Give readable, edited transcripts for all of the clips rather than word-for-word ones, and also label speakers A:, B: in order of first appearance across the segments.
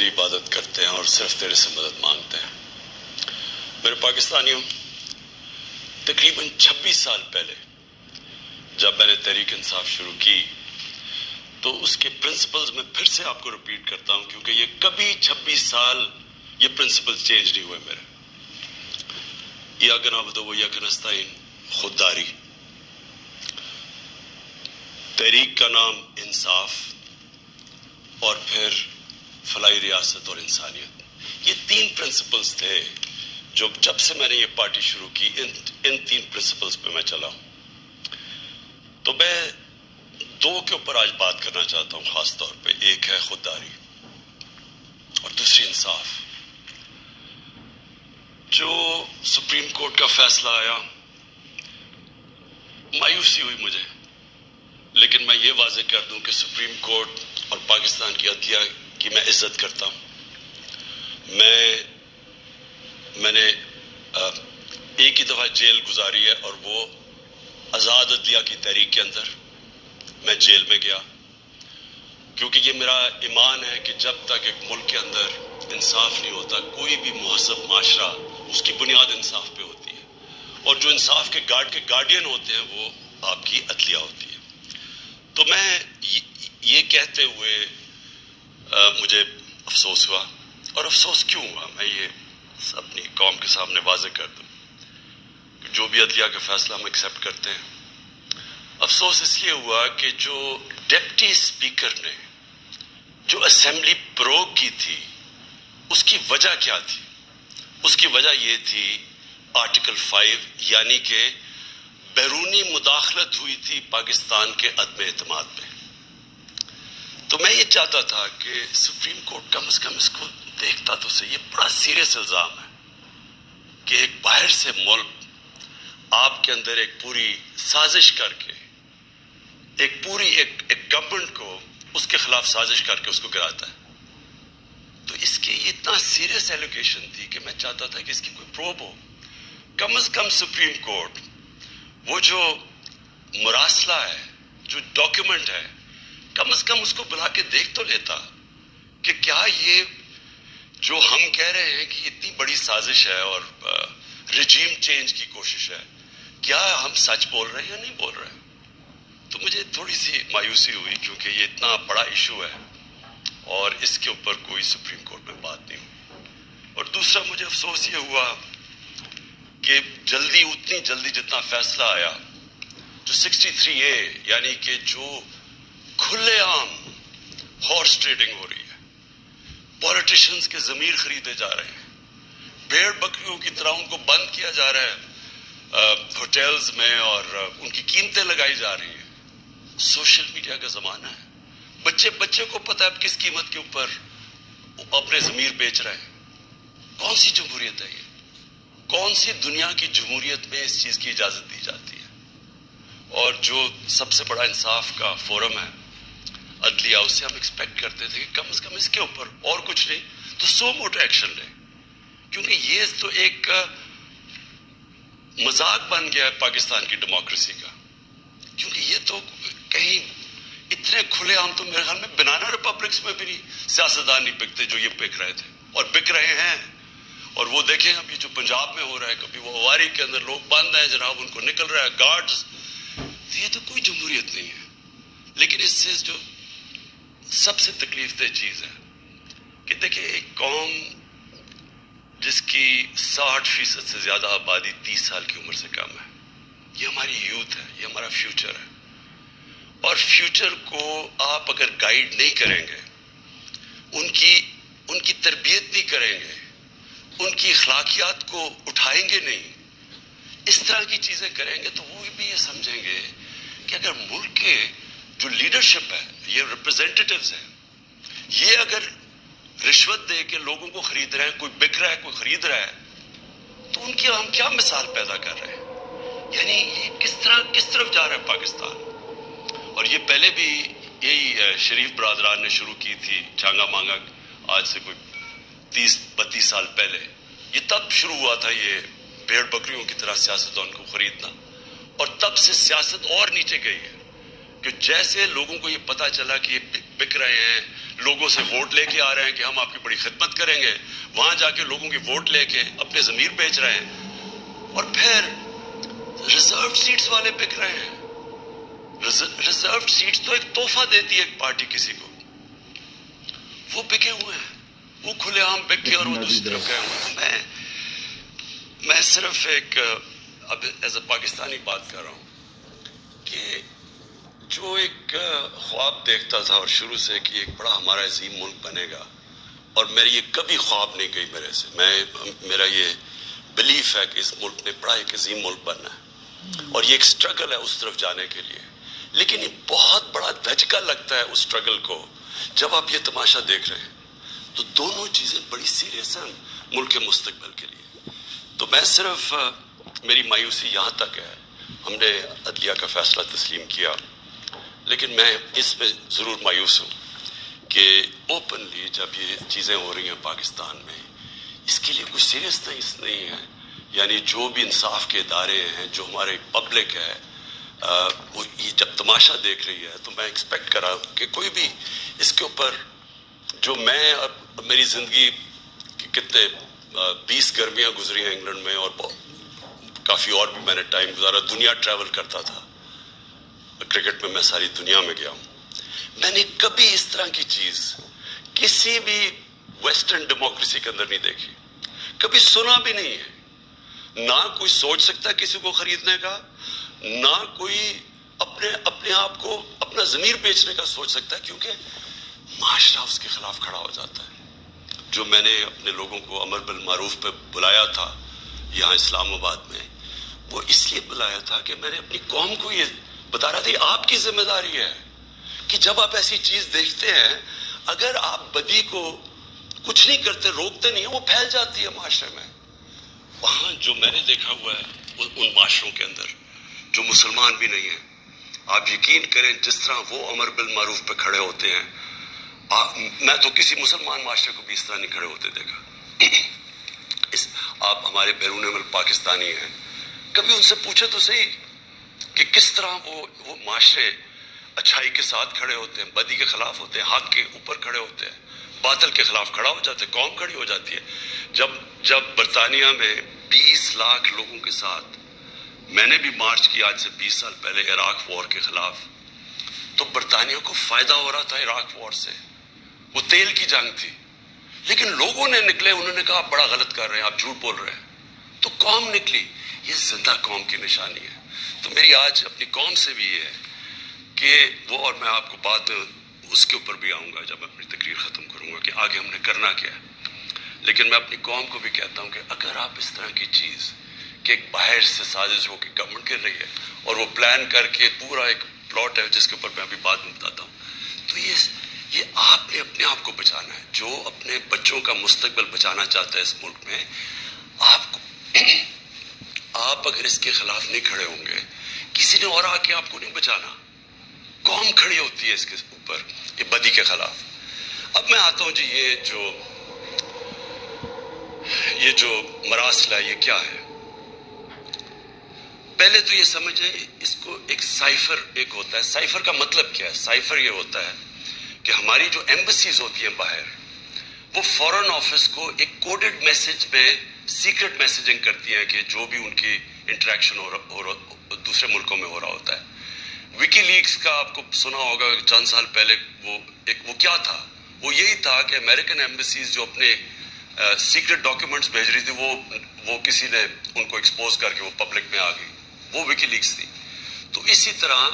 A: تیری عبادت کرتے ہیں اور صرف تیرے سے مدد مانگتے ہیں۔ میرے پاکستانیوں، تقریباً 26 سال پہلے جب میں نے تحریک انصاف شروع کی تو اس کے پرنسپلز میں پھر سے آپ کو ریپیٹ کرتا ہوں، کیونکہ یہ کبھی 26 سال یہ پرنسپلز چینج نہیں ہوئے میرے۔ ایاک نعبد و ایاک نستعین، خودداری، تحریک کا نام انصاف، اور پھر فلاحی ریاست اور انسانیت۔ یہ 3 پرنسپلز تھے جو جب سے میں نے یہ پارٹی شروع کی ان 3 پرنسپلز پہ میں چلا ہوں۔ تو میں 2 کے اوپر آج بات کرنا چاہتا ہوں خاص طور پہ، ایک ہے خودداری اور دوسری انصاف۔ جو سپریم کورٹ کا فیصلہ آیا، مایوسی ہوئی مجھے، لیکن میں یہ واضح کر دوں کہ سپریم کورٹ اور پاکستان کی عدلیہ کی میں عزت کرتا ہوں۔ میں نے ایک ہی دفعہ جیل گزاری ہے، اور وہ آزاد عدلیہ کی تحریک کے اندر میں جیل میں گیا، کیونکہ یہ میرا ایمان ہے کہ جب تک ایک ملک کے اندر انصاف نہیں ہوتا، کوئی بھی مہذب معاشرہ اس کی بنیاد انصاف پہ ہوتی ہے، اور جو انصاف کے گارڈین ہوتے ہیں وہ آپ کی عدلیہ ہوتی ہے۔ تو میں یہ کہتے ہوئے مجھے افسوس ہوا، اور افسوس کیوں ہوا میں یہ اپنی قوم کے سامنے واضح کر دوں کہ جو بھی عدلیہ کا فیصلہ ہم ایکسیپٹ کرتے ہیں، افسوس اس لیے ہوا کہ جو ڈپٹی اسپیکر نے جو اسمبلی پروگ کی تھی، اس کی وجہ کیا تھی؟ اس کی وجہ یہ تھی آرٹیکل 5، یعنی کہ بیرونی مداخلت ہوئی تھی پاکستان کے عدم اعتماد پہ۔ تو میں یہ چاہتا تھا کہ سپریم کورٹ کم از کم اس کو دیکھتا تو صحیح۔ یہ بڑا سیریس الزام ہے کہ ایک باہر سے ملک آپ کے اندر ایک پوری سازش کر کے ایک گورنمنٹ کو اس کے خلاف سازش کر کے اس کو گراتا ہے۔ تو اس کی یہ اتنا سیریس ایلیگیشن تھی کہ میں چاہتا تھا کہ اس کی کوئی پروب ہو۔ کم از کم سپریم کورٹ وہ جو مراسلہ ہے، جو ڈاکیومنٹ ہے، کم از کم اس کو بلا کے دیکھ تو لیتا کہ کیا یہ جو ہم کہہ رہے ہیں کہ اتنی بڑی سازش ہے اور رجیم چینج کی کوشش ہے، کیا ہم سچ بول رہے ہیں یا نہیں بول رہے ہیں؟ تو مجھے تھوڑی سی مایوسی ہوئی، کیونکہ یہ اتنا بڑا ایشو ہے اور اس کے اوپر کوئی سپریم کورٹ میں بات نہیں ہوئی۔ اور دوسرا مجھے افسوس یہ ہوا کہ اتنی جلدی جتنا فیصلہ آیا، جو 63A، یعنی کہ جو کھلے عام ہارس ٹریڈنگ ہو رہی ہے، پولیٹیشنز کے ضمیر خریدے جا رہے ہیں، بھیڑ بکریوں کی طرح ان کو بند کیا جا رہا ہے ہوٹلز میں، اور ان کی قیمتیں لگائی جا رہی ہیں۔ سوشل میڈیا کا زمانہ ہے، بچے کو پتہ ہے کس قیمت کے اوپر اپنے ضمیر بیچ رہے ہیں۔ کون سی جمہوریت ہے یہ؟ کون سی دنیا کی جمہوریت میں اس چیز کی اجازت دی جاتی ہے؟ اور جو سب سے بڑا انصاف کا فورم ہے عدلیہ، اس سے ہم ایکسپیکٹ کرتے تھے کہ کم از کم اس کے اوپر اور کچھ نہیں تو سو موٹو ایکشن لے، کیونکہ یہ تو ایک مذاق بن گیا ہے پاکستان کی ڈیموکریسی کا۔ کیونکہ یہ تو کہیں اتنے کھلے عام تو میرے خیال میں بنانا ریپبلکس میں بھی نہیں سیاستدان نہیں بکتے جو یہ بک رہے تھے اور بک رہے ہیں۔ اور وہ دیکھیں ابھی جو پنجاب میں ہو رہا ہے، کبھی وہ ہواری کے اندر لوگ بند ہیں جناب، ان کو نکل رہا ہے گارڈز۔ تو یہ تو کوئی جمہوریت نہیں ہے۔ لیکن اس سے جو سب سے تکلیف دہ چیز ہے کہ دیکھیں ایک قوم جس کی 60% سے زیادہ آبادی 30 سال کی عمر سے کم ہے، یہ ہماری یوتھ ہے، یہ ہمارا فیوچر ہے، اور فیوچر کو آپ اگر گائیڈ نہیں کریں گے، ان کی تربیت نہیں کریں گے، ان کی اخلاقیات کو اٹھائیں گے نہیں، اس طرح کی چیزیں کریں گے، تو وہ بھی یہ سمجھیں گے کہ اگر ملک کے جو لیڈرشپ ہے، یہ ریپرزینٹیٹیوز ہیں، یہ اگر رشوت دے کے لوگوں کو خرید رہے ہیں، کوئی بک رہا ہے کوئی خرید رہا ہے، تو ان کی ہم کیا مثال پیدا کر رہے ہیں؟ یعنی یہ کس طرف جا رہا ہے پاکستان؟ اور یہ پہلے بھی یہی شریف برادران نے شروع کی تھی چانگا مانگا، آج سے کوئی 30-32 سال پہلے، یہ تب شروع ہوا تھا یہ بھیڑ بکریوں کی طرح سیاستدان کو خریدنا، اور تب سے سیاست اور نیچے گئی ہے کہ جیسے لوگوں کو یہ پتا چلا کہ یہ بک رہے ہیں، لوگوں سے ووٹ لے کے آ رہے ہیں کہ ہم آپ کی بڑی خدمت کریں گے، وہاں جا کے لوگوں کی ووٹ لے کے اپنے ضمیر بیچ رہے ہیں، اور پھر ریزروڈ سیٹس والے بک رہے ہیں. ریزروڈ سیٹس تو ایک تحفہ دیتی ہے ایک پارٹی کسی کو، وہ بکے ہوئے ہیں، وہ کھلے عام بک کے اور وہ دوسری طرف گئے ہوئے ہیں. میں صرف ایک اب ایز اے پاکستانی بات کر رہا ہوں کہ جو ایک خواب دیکھتا تھا اور شروع سے کہ ایک بڑا ہمارا عظیم ملک بنے گا، اور میری یہ کبھی خواب نہیں گئی میرے سے، میرا یہ بلیف ہے کہ اس ملک نے بڑا ایک عظیم ملک بننا ہے، اور یہ ایک سٹرگل ہے اس طرف جانے کے لیے. لیکن یہ بہت بڑا دھچکا لگتا ہے اس سٹرگل کو جب آپ یہ تماشا دیکھ رہے ہیں. تو دونوں چیزیں بڑی سیریس ہیں ملک کے مستقبل کے لیے. تو میں صرف میری مایوسی یہاں تک ہے، ہم نے عدلیہ کا فیصلہ تسلیم کیا، لیکن میں اس میں ضرور مایوس ہوں کہ اوپنلی جب یہ چیزیں ہو رہی ہیں پاکستان میں، اس کے لیے کوئی سیریسنس نہیں ہے. یعنی جو بھی انصاف کے ادارے ہیں، جو ہمارے پبلک ہے، وہ یہ جب تماشا دیکھ رہی ہے، تو میں ایکسپیکٹ کر رہا ہوں کہ کوئی بھی اس کے اوپر، جو میں میری زندگی کتنے 20 گرمیاں گزری ہیں انگلینڈ میں، اور کافی اور بھی میں نے ٹائم گزارا، دنیا ٹریول کرتا تھا، کرکٹ میں ساری دنیا میں گیا ہوں. میں نے کبھی اس طرح کی چیز کسی بھی ویسٹرن ڈیموکریسی کے اندر نہیں دیکھی، کبھی سنا بھی نہیں ہے. نہ کوئی سوچ سکتا کسی کو خریدنے کا، نہ کوئی اپنے آپ کو اپنا ضمیر بیچنے کا سوچ سکتا ہے، کیونکہ معاشرہ اس کے خلاف کھڑا ہو جاتا ہے. جو میں نے اپنے لوگوں کو امر بالمعروف پہ بلایا تھا یہاں اسلام آباد میں، وہ اس لیے بلایا تھا کہ میں نے اپنی قوم کو یہ بتا رہا تھا، یہ آپ کی ذمہ داری ہے کہ جب آپ ایسی چیز دیکھتے ہیں، اگر آپ بدی کو کچھ نہیں کرتے، روکتے نہیں ہیں، وہ پھیل جاتی ہے معاشرے میں. وہاں جو میں نے دیکھا ہوا ہے ان معاشروں کے اندر جو مسلمان بھی نہیں ہیں، آپ یقین کریں جس طرح وہ امر بالمعروف پہ کھڑے ہوتے ہیں، میں تو کسی مسلمان معاشرے کو بھی اس طرح نہیں کھڑے ہوتے دیکھا. آپ ہمارے بیرون ملک پاکستانی ہیں، کبھی ان سے پوچھے تو صحیح کہ کس طرح وہ معاشرے اچھائی کے ساتھ کھڑے ہوتے ہیں، بدی کے خلاف ہوتے ہیں، حق کے اوپر کھڑے ہوتے ہیں، باطل کے خلاف کھڑا ہو جاتے ہیں، قوم کھڑی ہو جاتی ہے. جب برطانیہ میں 20 لاکھ لوگوں کے ساتھ میں نے بھی مارچ کی آج سے 20 سال پہلے عراق وار کے خلاف، تو برطانیہ کو فائدہ ہو رہا تھا عراق وار سے، وہ تیل کی جنگ تھی، لیکن لوگوں نے نکلے، انہوں نے کہا آپ بڑا غلط کر رہے ہیں، آپ جھوٹ بول رہے ہیں. تو قوم نکلی. یہ زندہ قوم کی نشانی ہے. تو میری آج اپنی قوم سے بھی یہ ہے کہ وہ، اور میں آپ کو بعد اس کے اوپر بھی آؤں گا جب میں اپنی تقریر ختم کروں گا کہ آگے ہم نے کرنا کیا ہے، لیکن میں اپنی قوم کو بھی کہتا ہوں کہ اگر آپ اس طرح کی چیز کہ ایک باہر سے سازش ہو کے گورنمنٹ کر رہی ہے اور وہ پلان کر کے پورا ایک پلاٹ ہے جس کے اوپر میں ابھی بعد میں بتاتا ہوں، تو یہ آپ نے اپنے آپ کو بچانا ہے. جو اپنے بچوں کا مستقبل بچانا چاہتا ہے اس ملک میں، آپ اگر اس کے خلاف نہیں کھڑے ہوں گے، کسی نے اور آ کے آپ کو نہیں بچانا. قوم کھڑی ہوتی ہے اس کے اوپر، یہ بدی کے خلاف. اب میں آتا ہوں جی، یہ جو مراسل ہے یہ کیا ہے. پہلے تو یہ سمجھیں اس کو ایک سائفر ایک ہوتا ہے. سائفر کا مطلب کیا ہے؟ سائفر یہ ہوتا ہے کہ ہماری جو ایمبیسیز ہوتی ہیں باہر، وہ فورن آفس کو ایک کوڈڈ میسج پہ سیکرٹ میسیجنگ کرتی ہیں کہ جو بھی ان کی انٹریکشن دوسرے ملکوں میں ہو رہا ہوتا ہے. وکی لیکس کا آپ کو سنا ہوگا چند سال پہلے، وہ کیا تھا؟ وہ یہی تھا کہ امریکن ایمبیسیز جو اپنے سیکرٹ ڈاکیومنٹس بھیج رہی تھی، وہ کسی نے ان کو ایکسپوز کر کے وہ پبلک میں آ گئی، وہ وکی لیکس تھی. تو اسی طرح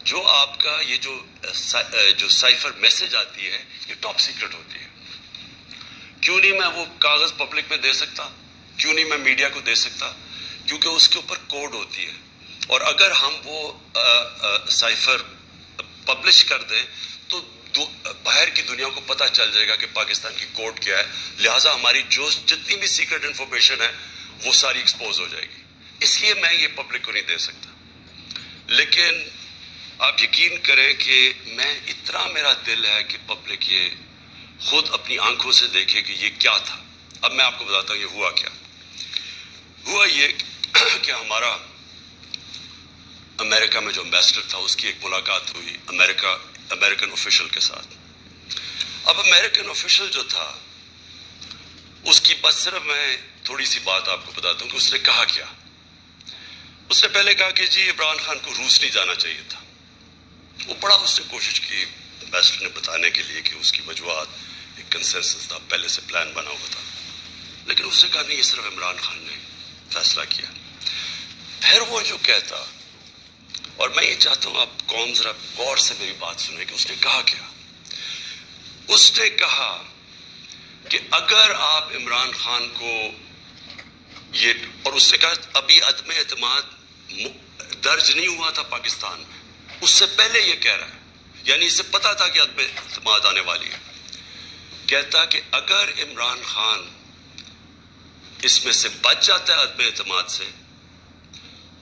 A: جو آپ کا یہ جو سائفر میسج آتی ہے، یہ ٹاپ سیکرٹ ہوتی ہے. کیوں نہیں میں وہ کاغذ پبلک میں دے سکتا؟ کیوں نہیں میں میڈیا کو دے سکتا؟ کیونکہ اس کے اوپر کوڈ ہوتی ہے، اور اگر ہم وہ سائفر پبلش کر دیں تو باہر کی دنیا کو پتہ چل جائے گا کہ پاکستان کی کوڈ کیا ہے. لہٰذا ہماری جتنی بھی سیکرٹ انفارمیشن ہے وہ ساری ایکسپوز ہو جائے گی. اس لیے میں یہ پبلک کو نہیں دے سکتا. لیکن آپ یقین کریں کہ میں اتنا میرا دل ہے کہ پبلک یہ خود اپنی آنکھوں سے دیکھے کہ یہ کیا تھا. اب میں آپ کو بتاتا ہوں یہ ہوا کیا. ہوا یہ کہ ہمارا امریکہ میں جو امبیسڈر تھا اس کی ایک ملاقات ہوئی امریکن آفیشل کے ساتھ. اب امریکن آفیشل جو تھا اس کی بس صرف میں تھوڑی سی بات آپ کو بتاتا ہوں کہ اس نے کہا کیا. اس نے پہلے کہا کہ جی عمران خان کو روس نہیں جانا چاہیے تھا. وہ بڑا اس نے کوشش کی امبیسڈر نے بتانے کے لیے کہ اس کی وجوہات ایک کنسنسس تھا, پہلے سے پلان بنا ہوا تھا, لیکن اس نے کہا نہیں یہ صرف عمران خان نے فیصلہ کیا. پھر وہ جو کہتا, اور میں یہ چاہتا ہوں آپ قوم ذرا غور سے میری بات سنیں کہ اس نے کہا کیا. اس نے کہا کہ اگر آپ عمران خان کو یہ, اور اس نے کہا ابھی عدم اعتماد درج نہیں ہوا تھا پاکستان میں, اس سے پہلے یہ کہہ رہا ہے, یعنی اسے پتا تھا کہ عدم اعتماد آنے والی ہے. کہتا کہ اگر عمران خان اس میں سے بچ جاتا ہے عدم اعتماد سے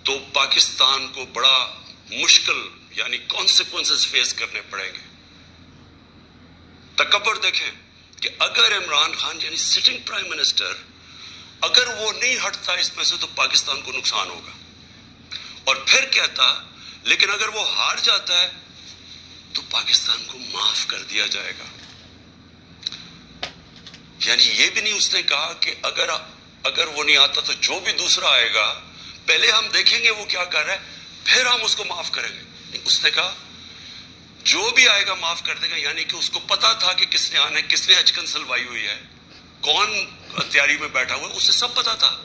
A: تو پاکستان کو بڑا مشکل یعنی کانسیکوینسز فیس کرنے پڑیں گے. تکبر دیکھیں کہ اگر عمران خان یعنی سٹنگ پرائم منسٹر اگر وہ نہیں ہٹتا اس میں سے تو پاکستان کو نقصان ہوگا. اور پھر کہتا لیکن اگر وہ ہار جاتا ہے تو پاکستان کو معاف کر دیا جائے گا. یعنی یہ بھی نہیں اس نے کہا کہ اگر وہ نہیں آتا تو جو بھی دوسرا آئے گا پہلے ہم دیکھیں گے وہ کیا کر رہا ہے پھر ہم اس کو معاف کریں گے. اس نے کہا جو بھی آئے گا معاف کر دے گا, یعنی کہ اس کو پتا تھا کہ کس نے آنا ہے, کس نے حج کنسلوائی ہوئی ہے, کون تیاری میں بیٹھا ہوا ہے, اسے سب پتا تھا,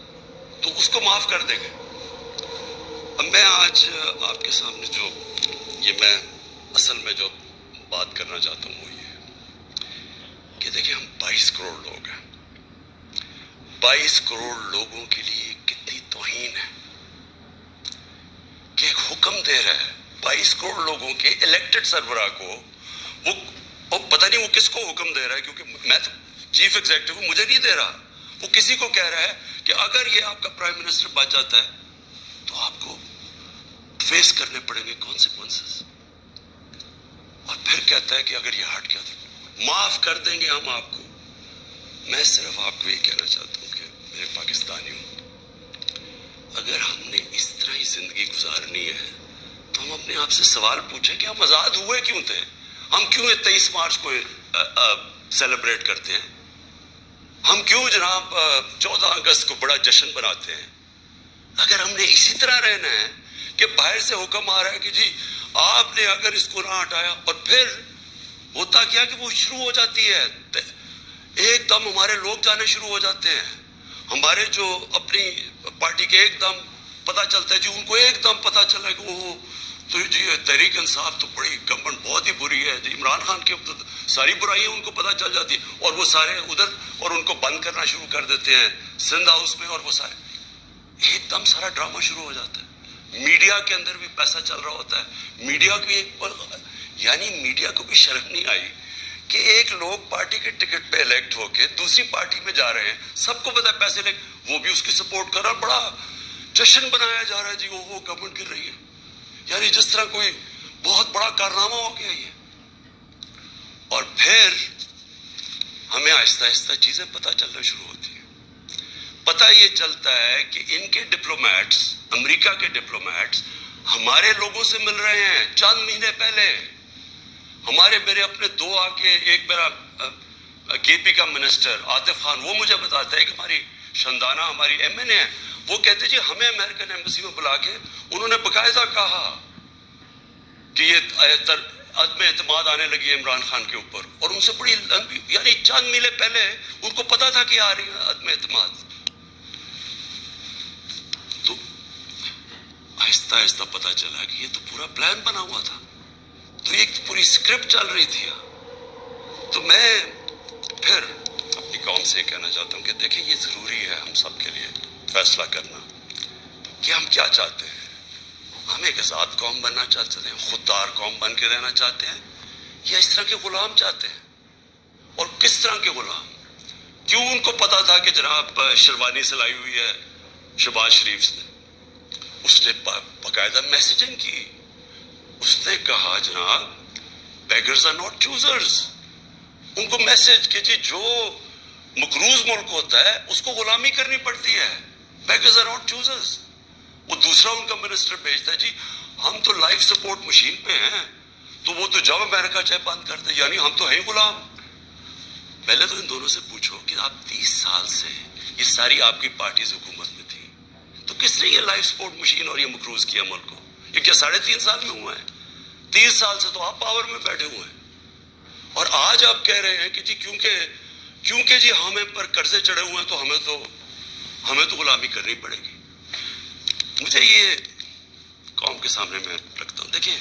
A: تو اس کو معاف کر دے گا. اب میں آج آپ کے سامنے جو یہ میں اصل میں جو بات کرنا چاہتا ہوں وہ یہ کہ دیکھیں ہم 22 کروڑ لوگ ہیں. 22 کروڑ لوگوں کے لیے کتنی توہین ہے کہ ایک حکم دے رہا ہے 22 کروڑ لوگوں کے الیکٹڈ سربراہ کو, وہ پتہ نہیں وہ کس کو حکم دے رہا ہے, کیونکہ میں تو چیف ایگزیکٹو ہوں, مجھے نہیں دے رہا, وہ کسی کو کہہ رہا ہے کہ اگر یہ آپ کا پرائم منسٹر بچ جاتا ہے تو آپ کو فیس کرنے پڑیں گے کانسیکوینسز. اور پھر کہتا ہے کہ اگر یہ ہٹ گیا تو معاف کر دیں گے ہم آپ کو. میں صرف آپ کو یہ کہنا چاہتا ہوں کہ میرے پاکستانیوں, اگر ہم نے اس طرح ہی زندگی گزارنی ہے تو ہم اپنے آپ سے سوال پوچھیں کہ ہم آزاد ہوئے کیوں تھے, ہم کیوں 23 مارچ کو سیلیبریٹ کرتے ہیں, ہم کیوں جناب 14 اگست کو بڑا جشن بناتے ہیں. اگر ہم نے اسی طرح رہنا ہے کہ باہر سے حکم آ رہا ہے کہ جی آپ نے اگر اس کو نہ ہٹایا, اور پھر ہوتا کیا کہ وہ شروع ہو جاتی ہے ایک دم ہمارے لوگ جانے شروع ہو جاتے ہیں, ہمارے جو اپنی پارٹی کے ایک دم پتا چلتا ہے جی, ان کو ایک دم پتا چلا کہ وہ تو جی تحریک انصاف تو بڑی گورنمنٹ بہت ہی بری ہے جی, عمران خان کے ساری برائیاں ان کو پتا چل جاتی ہیں اور وہ سارے ادھر اور ان کو بند کرنا شروع کر دیتے ہیں سندھ ہاؤس میں, اور وہ سارے ایک دم سارا ڈرامہ شروع ہو جاتا ہے. میڈیا کے اندر بھی پیسہ چل رہا ہوتا ہے, میڈیا کی یعنی میڈیا کو بھی شرم نہیں آئی کہ ایک لوگ پارٹی کے ٹکٹ پہ الیکٹ ہو کے دوسری پارٹی میں جا رہے ہیں, سب کو پتا ہے پیسے لے, وہ بھی اس کی سپورٹ کر رہا, بڑا جشن بنایا جا رہا ہے جی وہ گورنمنٹ گر رہی ہے, یعنی جس طرح کوئی بہت بڑا کارنامہ ہو گیا یہ. اور پھر ہمیں آہستہ آہستہ چیزیں پتہ چلنا شروع ہوتی ہیں. پتہ یہ چلتا ہے کہ ان کے ڈپلومیٹس, امریکہ کے ڈپلومیٹس ہمارے لوگوں سے مل رہے ہیں. چند مہینے پہلے ہمارے میرے اپنے دو آ کے, ایک میرا کے پی کا منسٹر عاطف خان, وہ مجھے بتاتا ہے کہ ہماری شندانہ ہماری ایم این اے ہے, وہ کہتے جی ہمیں امریکن ایمبیسی میں بلا کے انہوں نے باقاعدہ کہا کہ یہ عدم اعتماد آنے لگی ہے عمران خان کے اوپر, اور ان سے بڑی لمبی یعنی چند مہینے پہلے ان کو پتا تھا کہ آ رہی ہے عدم اعتماد. تو آہستہ آہستہ پتا چلا کہ یہ تو پورا پلان بنا ہوا تھا, تو ایک پوری اسکرپٹ چل رہی تھی. تو میں پھر اپنی قوم سے کہنا چاہتا ہوں کہ دیکھیں یہ ضروری ہے ہم سب کے لیے فیصلہ کرنا کہ ہم کیا چاہتے ہیں. ہم ایک آزاد قوم بننا چاہتے ہیں, خوددار قوم بن کے رہنا چاہتے ہیں, یا اس طرح کے غلام چاہتے ہیں. اور کس طرح کے غلام, کیوں ان کو پتا تھا کہ جناب شیروانی سلائی ہوئی ہے شہباز شریف نے, اس نے باقاعدہ میسیجنگ کی, اس نے کہا جناب بیگرز آر ناٹ چوزرز, ان کو میسج کہ جی جو مقروض ملک ہوتا ہے اس کو غلامی کرنی پڑتی ہے, بیگرز آر ناٹ چوزرز. وہ دوسرا ان کا منسٹر بھیجتا ہے جی ہم تو لائف سپورٹ مشین پہ ہیں, تو وہ تو جب امریکہ چاہے بند کرتے, یعنی ہم تو ہیں غلام. پہلے تو ان دونوں سے پوچھو کہ آپ 30 سال سے یہ ساری آپ کی پارٹیز حکومت میں تھی، تو کس نے یہ لائف سپورٹ مشین اور یہ مقروض کیا ملک کو؟ یہ کیا 3.5 سال میں ہوا ہے؟ 30 سال سے تو آپ پاور میں بیٹھے ہوئے ہیں، اور آج آپ کہہ رہے ہیں کہ جی کیونکہ جی ہمیں پر قرضے چڑھے ہوئے ہیں تو ہمیں تو غلامی کرنی پڑے گی۔ مجھے یہ قوم کے سامنے میں رکھتا ہوں، دیکھیں